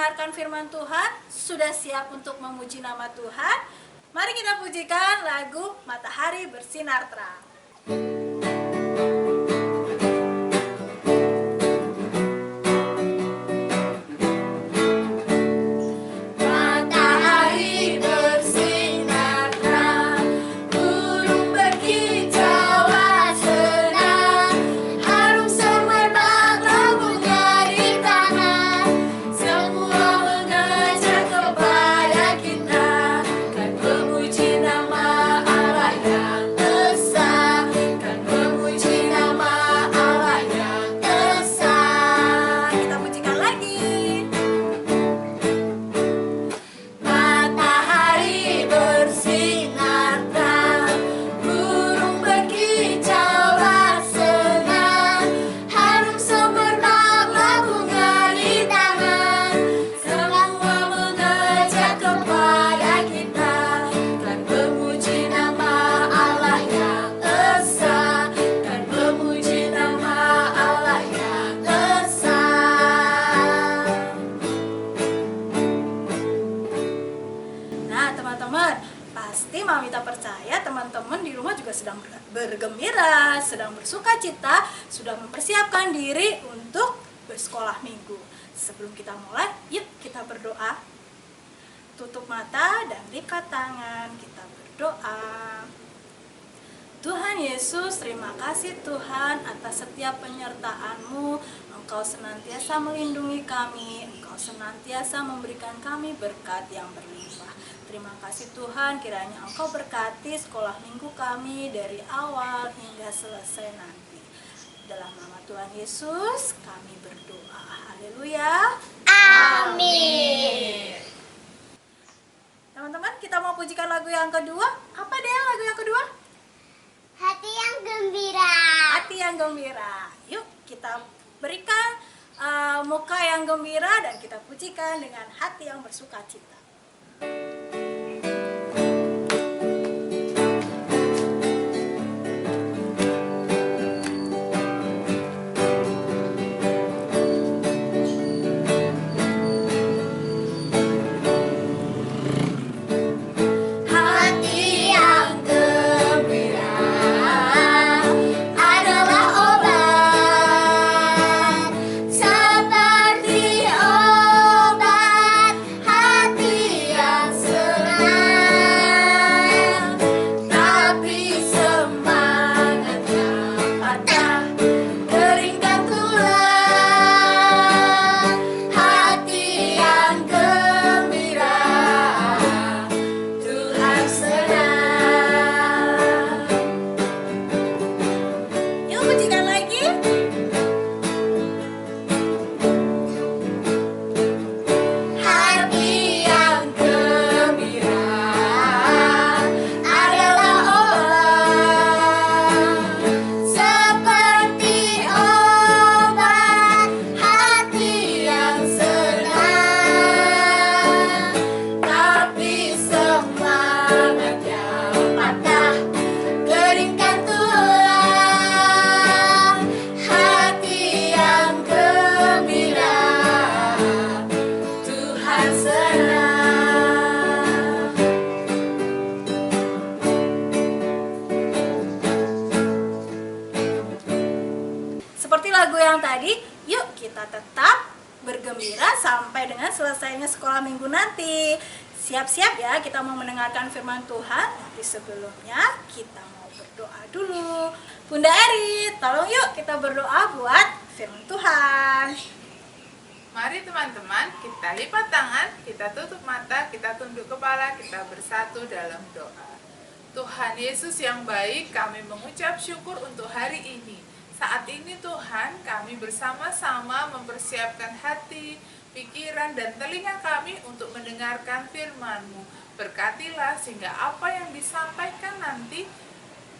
mendengarkan firman Tuhan? Sudah siap untuk memuji nama Tuhan? Mari kita pujikan lagu Matahari Bersinar Terang. Pasti Mamita percaya teman-teman di rumah juga sedang bergembira, sedang bersuka cita, sudah mempersiapkan diri untuk bersekolah minggu. Sebelum kita mulai, yuk kita berdoa. Tutup mata dan lipat tangan, kita berdoa. Tuhan Yesus, terima kasih Tuhan atas setiap penyertaan-Mu. Engkau senantiasa melindungi kami, Engkau senantiasa memberikan kami berkat yang berlimpah. Terima kasih Tuhan, kiranya Engkau berkati sekolah minggu kami dari awal hingga selesai nanti. Dalam nama Tuhan Yesus, kami berdoa. Haleluya. Amin. Teman-teman, kita mau pujikan lagu yang kedua. Apa deh lagu yang kedua? Hati yang gembira. Hati yang gembira. Yuk kita berikan muka yang gembira dan kita pujikan dengan hati yang bersuka cita. Seperti lagu yang tadi, yuk kita tetap bergembira sampai dengan selesainya sekolah minggu nanti. Siap-siap ya, kita mau mendengarkan firman Tuhan. Tapi sebelumnya kita mau berdoa dulu. Bunda Eri, tolong yuk kita berdoa buat firman Tuhan. Mari teman-teman, kita lipat tangan, kita tutup mata, kita tunduk kepala, kita bersatu dalam doa. Tuhan Yesus yang baik, kami mengucap syukur untuk hari ini. Saat ini Tuhan, kami bersama-sama mempersiapkan hati, pikiran, dan telinga kami untuk mendengarkan firman-Mu. Berkatilah sehingga apa yang disampaikan nanti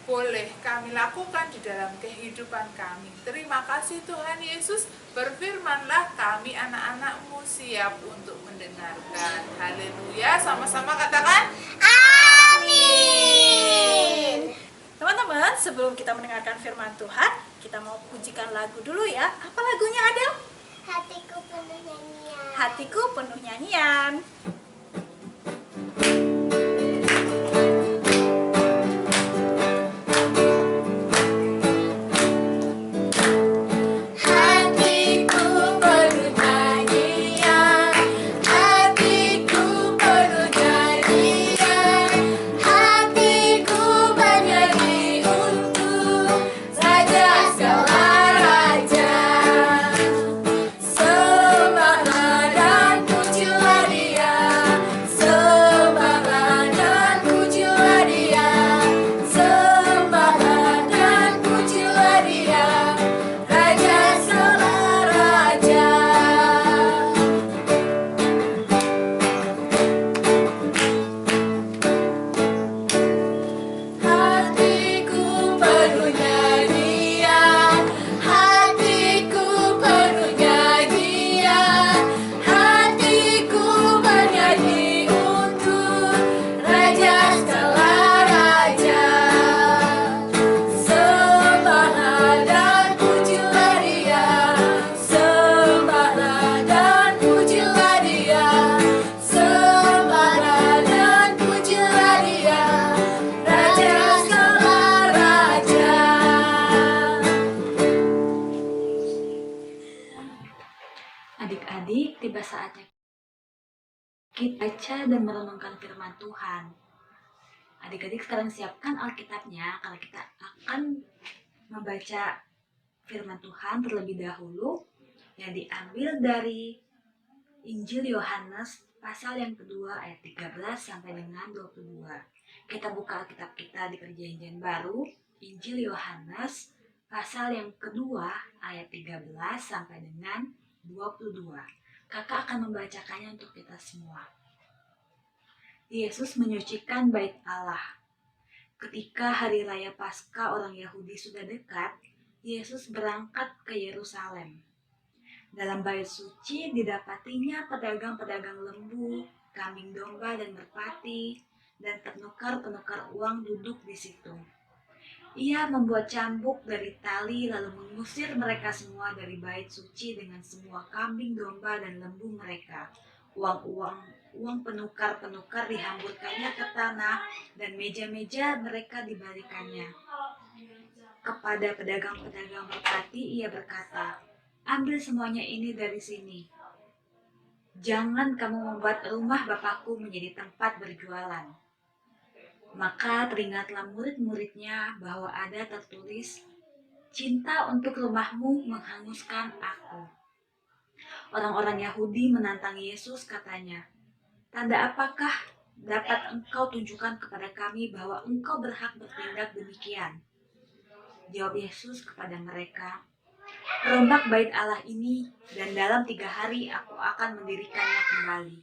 boleh kami lakukan di dalam kehidupan kami. Terima kasih Tuhan Yesus, berfirmanlah, kami anak-anak-Mu siap untuk mendengarkan. Haleluya, sama-sama katakan Amin. Teman-teman, sebelum kita mendengarkan firman Tuhan, kita mau pujikan lagu dulu ya. Apa lagunya, Adel? Hatiku penuh nyanyian. Hatiku penuh nyanyian. Hatiku penuh nyanyian, hatiku penuh nyanyian, hatiku bernyanyi untuk Raja segala raja. Sembahlah dan pujilah Dia, sembahlah dan pujilah Dia, sembahlah dan pujilah Dia, Raja segala raja. Hatiku penuh nyanyian, hatiku penuh nyanyian, hatiku bernyanyi untuk Raja segala raja. Sembahlah dan pujilah Dia, sembahlah dan pujilah Dia, sembahlah dan pujilah Dia, Raja segala raja. Adik-adik, tiba saatnya kita baca dan merenungkan firman Tuhan. Adik-adik sekarang siapkan Alkitabnya karena kita akan membaca firman Tuhan terlebih dahulu yang diambil dari Injil Yohanes pasal yang kedua ayat 13 sampai dengan 22. Kita buka Alkitab kita di Perjanjian Baru, Injil Yohanes pasal yang kedua ayat 13 sampai dengan 22. Kakak akan membacakannya untuk kita semua. Yesus menyucikan bait Allah. Ketika hari raya Paskah orang Yahudi sudah dekat, Yesus berangkat ke Yerusalem. Dalam bait suci didapatinya pedagang-pedagang lembu, kambing domba dan merpati, dan penukar-penukar uang duduk di situ. Ia membuat cambuk dari tali lalu mengusir mereka semua dari bait suci dengan semua kambing domba dan lembu mereka. Uang penukar-penukar dihamburkannya ke tanah dan meja-meja mereka dibalikannya. Kepada pedagang-pedagang merpati ia berkata, "Ambil semuanya ini dari sini. Jangan kamu membuat rumah Bapakku menjadi tempat berjualan." Maka teringatlah murid-muridnya bahwa ada tertulis, "Cinta untuk rumahmu menghanguskan aku." Orang-orang Yahudi menantang Yesus, katanya, "Tanda apakah dapat engkau tunjukkan kepada kami bahwa engkau berhak bertindak demikian?" Jawab Yesus kepada mereka, "Rombak bait Allah ini, dan dalam 3 hari aku akan mendirikannya kembali."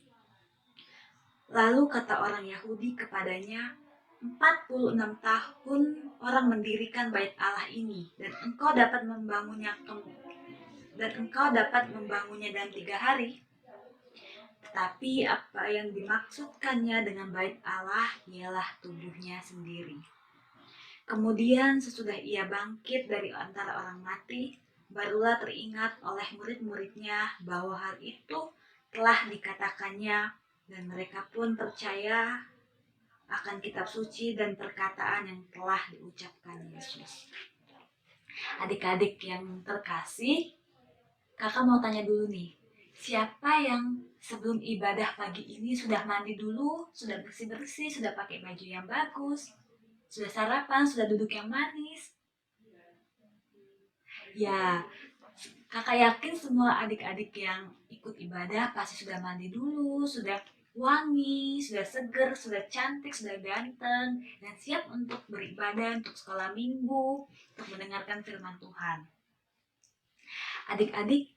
Lalu kata orang Yahudi kepadanya, 46 tahun orang mendirikan bait Allah ini, dan engkau dapat membangunnya dalam 3 hari. Tetapi apa yang dimaksudkannya dengan bait Allah ialah tubuhnya sendiri. Kemudian sesudah ia bangkit dari antara orang mati, barulah teringat oleh murid-muridnya bahwa hal itu telah dikatakannya, dan mereka pun percaya akan kitab suci dan perkataan yang telah diucapkan Yesus. Adik-adik yang terkasih, kakak mau tanya dulu nih, siapa yang sebelum ibadah pagi ini sudah mandi dulu, sudah bersih-bersih, sudah pakai baju yang bagus, sudah sarapan, sudah duduk yang manis? Ya, kakak yakin semua adik-adik yang ikut ibadah pasti sudah mandi dulu, sudah wangi, sudah seger, sudah cantik, sudah ganteng, dan siap untuk beribadah, untuk sekolah minggu, untuk mendengarkan firman Tuhan. Adik-adik,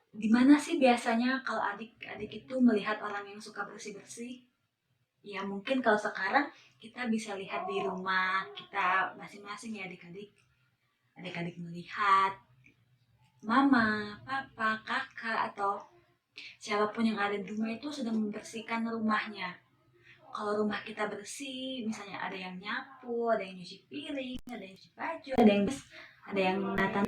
di mana sih biasanya kalau adik-adik itu melihat orang yang suka bersih-bersih? Ya mungkin kalau sekarang kita bisa lihat di rumah kita masing-masing ya adik-adik. Adik-adik melihat mama, papa, kakak, atau siapapun yang ada di rumah itu sedang membersihkan rumahnya. Kalau rumah kita bersih, misalnya ada yang nyapu, ada yang nyuci piring, ada yang nyuci baju, ada yang nata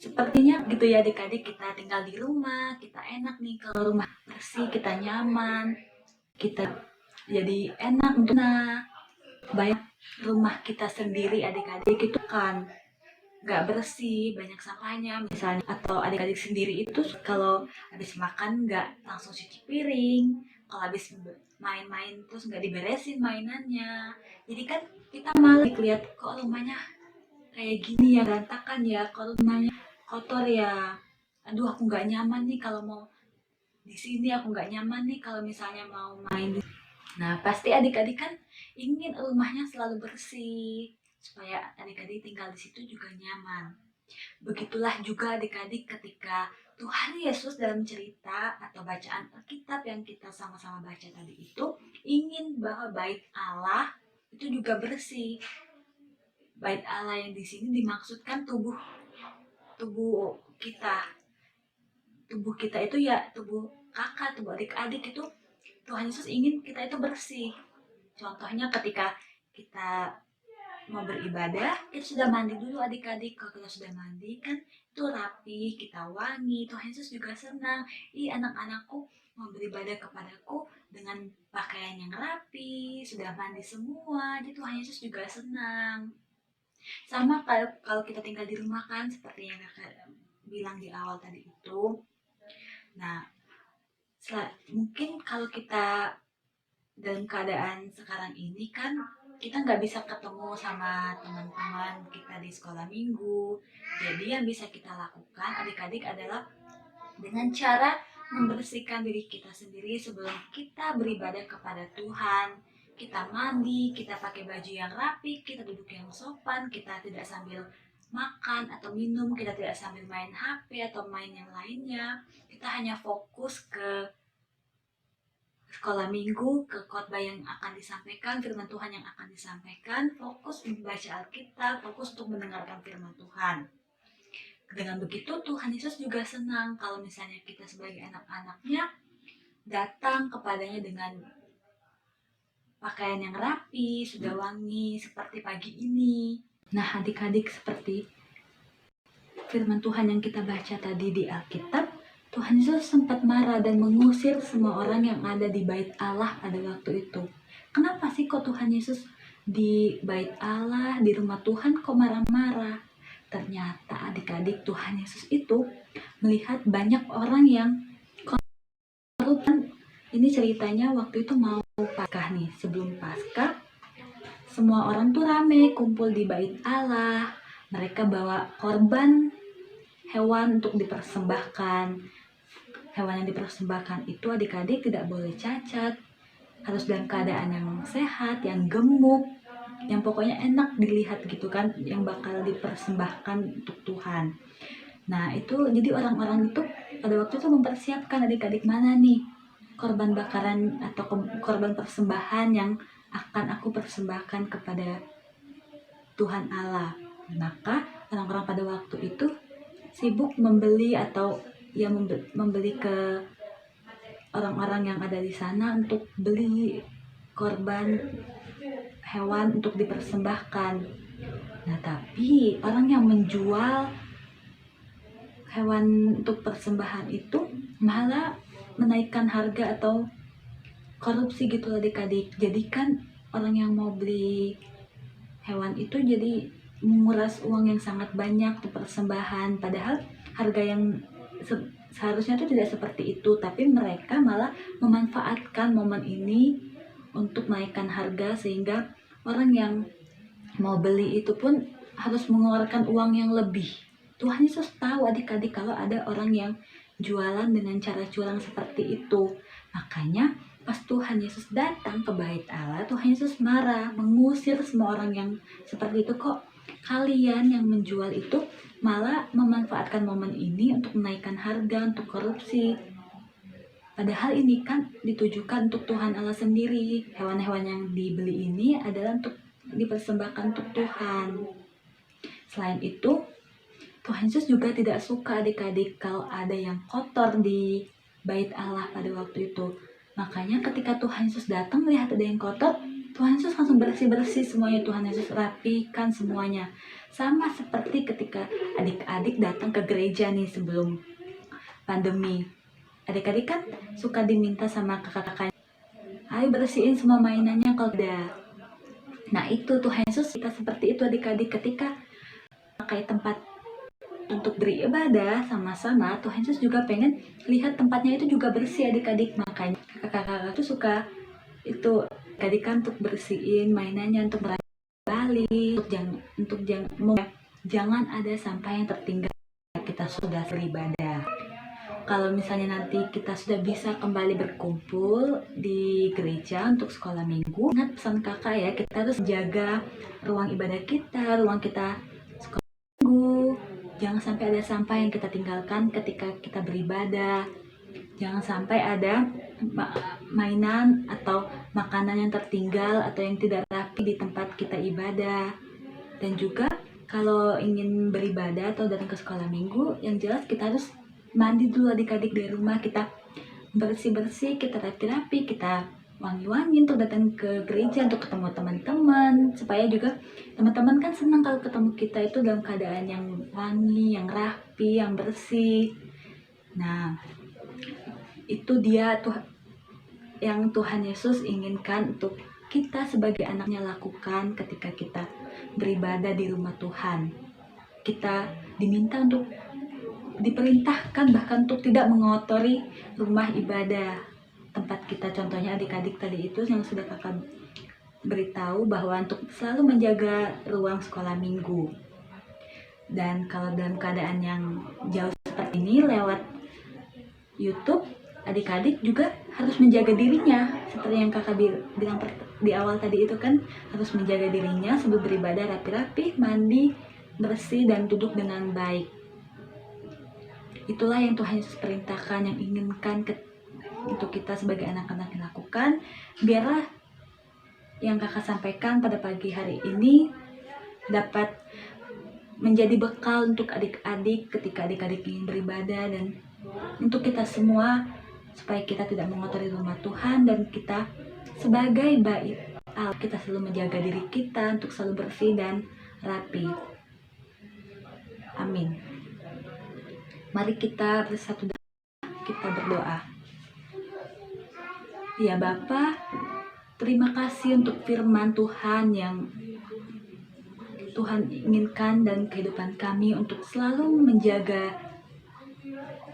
Sepertinya gitu ya adik-adik, kita tinggal di rumah, kita enak nih kalau rumah bersih, kita nyaman, kita jadi enak untuk banyak rumah kita sendiri adik-adik itu kan nggak bersih, banyak sampahnya misalnya, atau adik-adik sendiri itu kalau habis makan nggak langsung cuci piring, kalau habis main-main terus nggak diberesin mainannya, jadi kan kita malah lihat kok rumahnya kayak gini ya, berantakan ya, kok rumahnya kotor ya, aduh aku nggak nyaman nih kalau mau di sini, aku nggak nyaman nih kalau misalnya mau main. Nah, pasti adik-adik kan ingin rumahnya selalu bersih, supaya adik-adik tinggal di situ juga nyaman. Begitulah juga adik-adik ketika Tuhan Yesus dalam cerita atau bacaan Alkitab yang kita sama-sama baca tadi itu ingin bahwa bait Allah itu juga bersih. Bait Allah yang di sini dimaksudkan tubuh kita. Tubuh kita itu ya tubuh kakak, tubuh adik-adik itu Tuhan Yesus ingin kita itu bersih. Contohnya ketika kita mau beribadah, kita sudah mandi dulu adik-adik. Kalau kita sudah mandi kan itu rapi, kita wangi. Tuhan Yesus juga senang. Anak-anakku mau beribadah kepadaku dengan pakaian yang rapi, sudah mandi semua. Jadi Tuhan Yesus juga senang. Sama kalau kita tinggal di rumah kan, seperti yang kakak bilang di awal tadi itu. Nah, mungkin kalau kita dalam keadaan sekarang ini kan kita nggak bisa ketemu sama teman-teman kita di sekolah minggu. Jadi yang bisa kita lakukan adik-adik adalah dengan cara membersihkan diri kita sendiri sebelum kita beribadah kepada Tuhan. Kita mandi, kita pakai baju yang rapi, kita duduk yang sopan, kita tidak sambil makan atau minum, kita tidak sambil main HP atau main yang lainnya. Kita hanya fokus ke sekolah minggu, ke khotbah yang akan disampaikan, firman Tuhan yang akan disampaikan, fokus membaca Alkitab, fokus untuk mendengarkan firman Tuhan. Dengan begitu Tuhan Yesus juga senang kalau misalnya kita sebagai anak-anaknya datang kepadanya dengan pakaian yang rapi, sudah wangi seperti pagi ini. Nah adik-adik, seperti firman Tuhan yang kita baca tadi di Alkitab, Tuhan Yesus sempat marah dan mengusir semua orang yang ada di bait Allah pada waktu itu. Kenapa sih kok Tuhan Yesus di bait Allah, di rumah Tuhan kok marah-marah? Ternyata adik-adik, Tuhan Yesus itu melihat banyak orang yang korban. Ini ceritanya waktu itu mau Paskah nih, sebelum Paskah semua orang tuh rame kumpul di bait Allah. Mereka bawa korban hewan untuk dipersembahkan. Hewan yang dipersembahkan itu adik-adik tidak boleh cacat, harus dalam keadaan yang sehat, yang gemuk, yang pokoknya enak dilihat gitu kan, yang bakal dipersembahkan untuk Tuhan. Nah itu jadi orang-orang itu pada waktu itu mempersiapkan adik-adik, mana nih korban bakaran atau korban persembahan yang akan aku persembahkan kepada Tuhan Allah. Maka orang-orang pada waktu itu sibuk membeli atau ya membeli ke orang-orang yang ada di sana untuk beli korban hewan untuk dipersembahkan. Nah tapi orang yang menjual hewan untuk persembahan itu malah menaikkan harga atau korupsi gitu adik-adik. Jadi kan orang yang mau beli hewan itu jadi menguras uang yang sangat banyak untuk persembahan, padahal harga yang seharusnya itu tidak seperti itu, tapi mereka malah memanfaatkan momen ini untuk menaikkan harga sehingga orang yang mau beli itu pun harus mengeluarkan uang yang lebih. Tuhan Yesus tahu adik-adik kalau ada orang yang jualan dengan cara curang seperti itu. Makanya pas Tuhan Yesus datang ke bait Allah, Tuhan Yesus marah, mengusir semua orang yang seperti itu. Kok kalian yang menjual itu malah memanfaatkan momen ini untuk menaikkan harga, untuk korupsi. Padahal ini kan ditujukan untuk Tuhan Allah sendiri. Hewan-hewan yang dibeli ini adalah untuk dipersembahkan untuk Tuhan. Selain itu, Tuhan Yesus juga tidak suka adik-adik kalau ada yang kotor di bait Allah pada waktu itu. Makanya ketika Tuhan Yesus datang melihat ada yang kotor, Tuhan Yesus langsung bersih-bersih semuanya. Tuhan Yesus rapikan semuanya. Sama seperti ketika adik-adik datang ke gereja nih sebelum pandemi. Adik-adik kan suka diminta sama kakak-kakaknya, ayo bersihin semua mainannya kalau ada. Nah itu Tuhan Yesus kita seperti itu adik-adik, ketika pakai tempat untuk beribadah sama-sama, Tuhan Yesus juga pengen lihat tempatnya itu juga bersih adik-adik. Makanya kakak-kakak tuh suka itu adik kan untuk bersihin mainannya, untuk balik, untuk jangan ada sampah yang tertinggal kita sudah beribadah. Kalau misalnya nanti kita sudah bisa kembali berkumpul di gereja untuk sekolah minggu, ingat pesan kakak ya, kita harus jaga ruang ibadah kita, ruang kita sekolah minggu. Jangan sampai ada sampah yang kita tinggalkan ketika kita beribadah. Jangan sampai ada mainan atau makanan yang tertinggal atau yang tidak rapi di tempat kita ibadah. Dan juga kalau ingin beribadah atau datang ke sekolah minggu, yang jelas kita harus mandi dulu adik-adik di rumah, kita bersih-bersih, kita rapi-rapi, kita wangi-wangi untuk datang ke gereja, untuk ketemu teman-teman, supaya juga teman-teman kan senang kalau ketemu kita itu dalam keadaan yang wangi, yang rapi, yang bersih. Nah, itu dia tuh yang Tuhan Yesus inginkan untuk kita sebagai anaknya lakukan ketika kita beribadah di rumah Tuhan. Kita diminta untuk diperintahkan bahkan untuk tidak mengotori rumah ibadah tempat kita. Contohnya adik-adik tadi itu yang sudah kakak beritahu bahwa untuk selalu menjaga ruang sekolah minggu. Dan kalau dalam keadaan yang jauh seperti ini lewat YouTube, adik-adik juga harus menjaga dirinya seperti yang kakak bilang di awal tadi itu kan, harus menjaga dirinya sebelum beribadah rapi-rapi, mandi, bersih, dan duduk dengan baik. Itulah yang Tuhan Yesus perintahkan, yang inginkan untuk kita sebagai anak-anak yang lakukan. Biarlah yang kakak sampaikan pada pagi hari ini dapat menjadi bekal untuk adik-adik ketika adik-adik ingin beribadah, dan untuk kita semua supaya kita tidak mengotori rumah Tuhan, dan kita sebagai bait Allah, kita selalu menjaga diri kita untuk selalu bersih dan rapi. Amin. Mari kita bersatu dan kita berdoa. Ya Bapa, terima kasih untuk firman Tuhan yang Tuhan inginkan dan kehidupan kami untuk selalu menjaga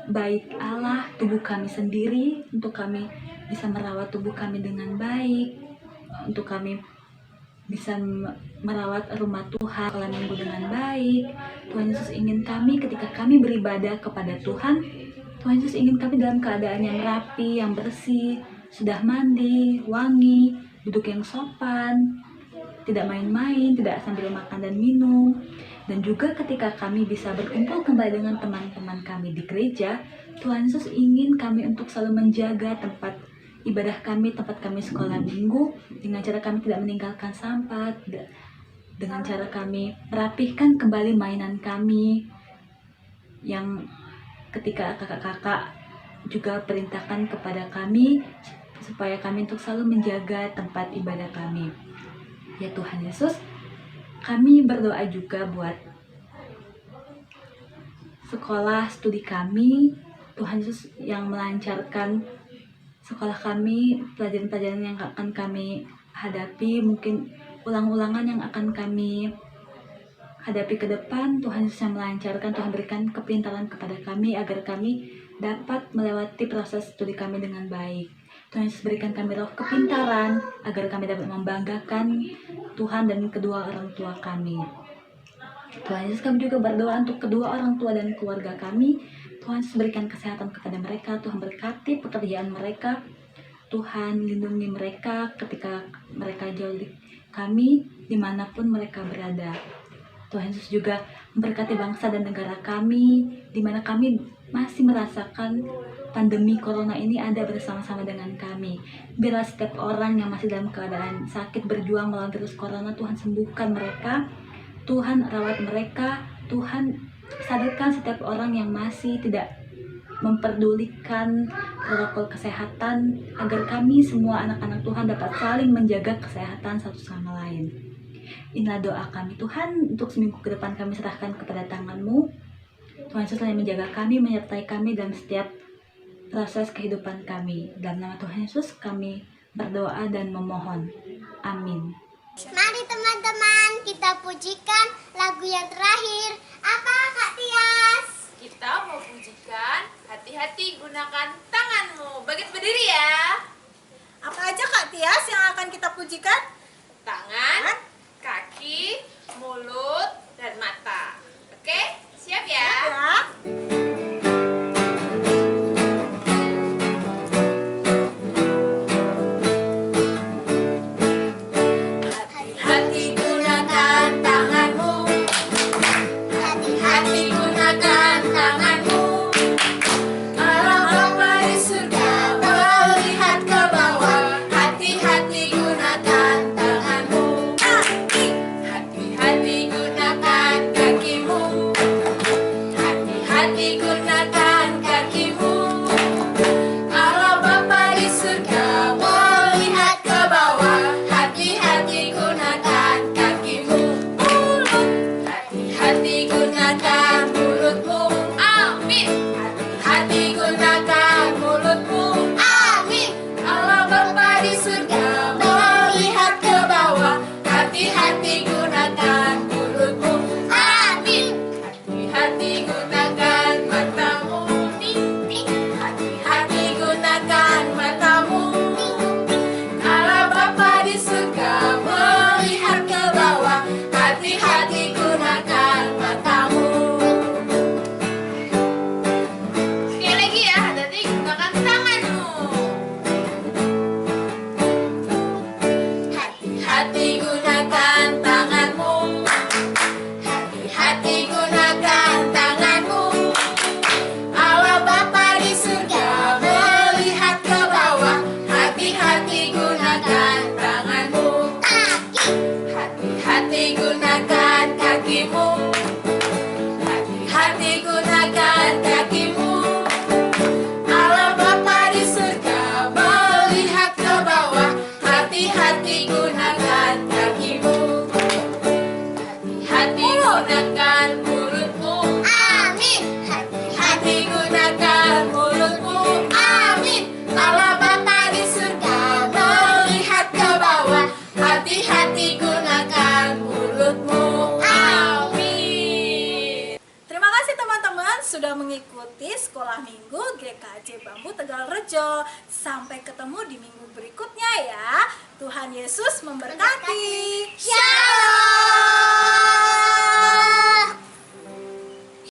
bait Allah, tubuh kami sendiri, untuk kami bisa merawat tubuh kami dengan baik, untuk kami bisa merawat rumah Tuhan sekolah minggu dengan baik. Tuhan Yesus ingin kami ketika kami beribadah kepada Tuhan, Tuhan Yesus ingin kami dalam keadaan yang rapi, yang bersih, sudah mandi, wangi, duduk yang sopan, tidak main-main, tidak sambil makan dan minum. Dan juga ketika kami bisa berkumpul kembali dengan teman-teman kami di gereja, Tuhan Yesus ingin kami untuk selalu menjaga tempat ibadah kami, tempat kami sekolah minggu, dengan cara kami tidak meninggalkan sampah, dengan cara kami merapihkan kembali mainan kami, yang ketika kakak-kakak juga perintahkan kepada kami supaya kami untuk selalu menjaga tempat ibadah kami. Ya Tuhan Yesus, kami berdoa juga buat sekolah studi kami, Tuhan Yesus yang melancarkan sekolah kami, pelajaran-pelajaran yang akan kami hadapi, mungkin ulang-ulangan yang akan kami hadapi ke depan. Tuhan Yesus yang melancarkan, Tuhan berikan kepintaran kepada kami agar kami dapat melewati proses studi kami dengan baik. Tuhan Yesus berikan kami roh kepintaran agar kami dapat membanggakan Tuhan dan kedua orang tua kami. Tuhan Yesus, kami juga berdoa untuk kedua orang tua dan keluarga kami. Tuhan Yesus berikan kesehatan kepada mereka, Tuhan berkati pekerjaan mereka, Tuhan lindungi mereka ketika mereka jauh dari kami, dimanapun mereka berada. Tuhan Yesus juga memberkati bangsa dan negara kami, di mana kami masih merasakan pandemi corona ini ada bersama-sama dengan kami. Biarlah setiap orang yang masih dalam keadaan sakit berjuang melawan virus corona, Tuhan sembuhkan mereka, Tuhan rawat mereka, Tuhan sadarkan setiap orang yang masih tidak memperdulikan protokol kesehatan agar kami semua anak-anak Tuhan dapat saling menjaga kesehatan satu sama lain. Inilah doa kami Tuhan, untuk seminggu ke depan kami serahkan kepada tangan-Mu. Tuhan Yesus yang menjaga kami, menyertai kami dalam setiap proses kehidupan kami. Dalam nama Tuhan Yesus kami berdoa dan memohon. Amin. Mari teman-teman, kita pujikan lagu yang terakhir. Apa Kak Tias? Kita mau pujikan hati-hati gunakan tanganmu. Bagus berdiri ya. Apa aja Kak Tias yang akan kita pujikan? Tangan, kaki, mulut, dan mata. Oke, siap ya? Ya. Hati-hati gunakan tanganmu. Hati-hati gunakan tanganmu. Allah Bapa di surga melihat ke bawah. Hati-hati gunakan tanganmu. Hati-hati gunakan kakimu. Hati-hati gunakan kakimu. Allah Bapa di surga melihat ke bawah. Hati-hati gunakan kakimu. Hati-hati gunakan mulutmu. Amin. Hati-hati gunakan mulutmu. Amin. Allah Bapa di surga melihat ke bawah. Hati-hati gunakan mulutmu. Amin. Hati-hati gunakan matamu. Hati-hati gunakan matamu. Allah Bapa di surga melihat ke bawah. Hati-hati gunakan matamu. Sekali lagi ya, hati-hati gunakan tanganmu. Hati-hati gunakan tanganmu. Hati-hati gunakan tanganmu. Allah Bapa di surga melihat ke bawah. Hati-hati gunakan tanganmu. Hati-hati gunakan kakimu. Hati-hati gunakan kakimu. Allah Bapa di surga melihat ke bawah. Hati-hati gunakan kakimu. Hati-hati gunakan mulutmu. Amin. Hati-hati gunakan mulutmu. Amin. Allah Bapa di surga melihat ke bawah. Hati-hati gunakan mulutmu. Amin. Terima kasih teman-teman sudah mengikuti sekolah minggu GKJ Bambu Tegalrejo. Sampai ketemu di minggu berikutnya ya. Tuhan Yesus memberkati. Shalom.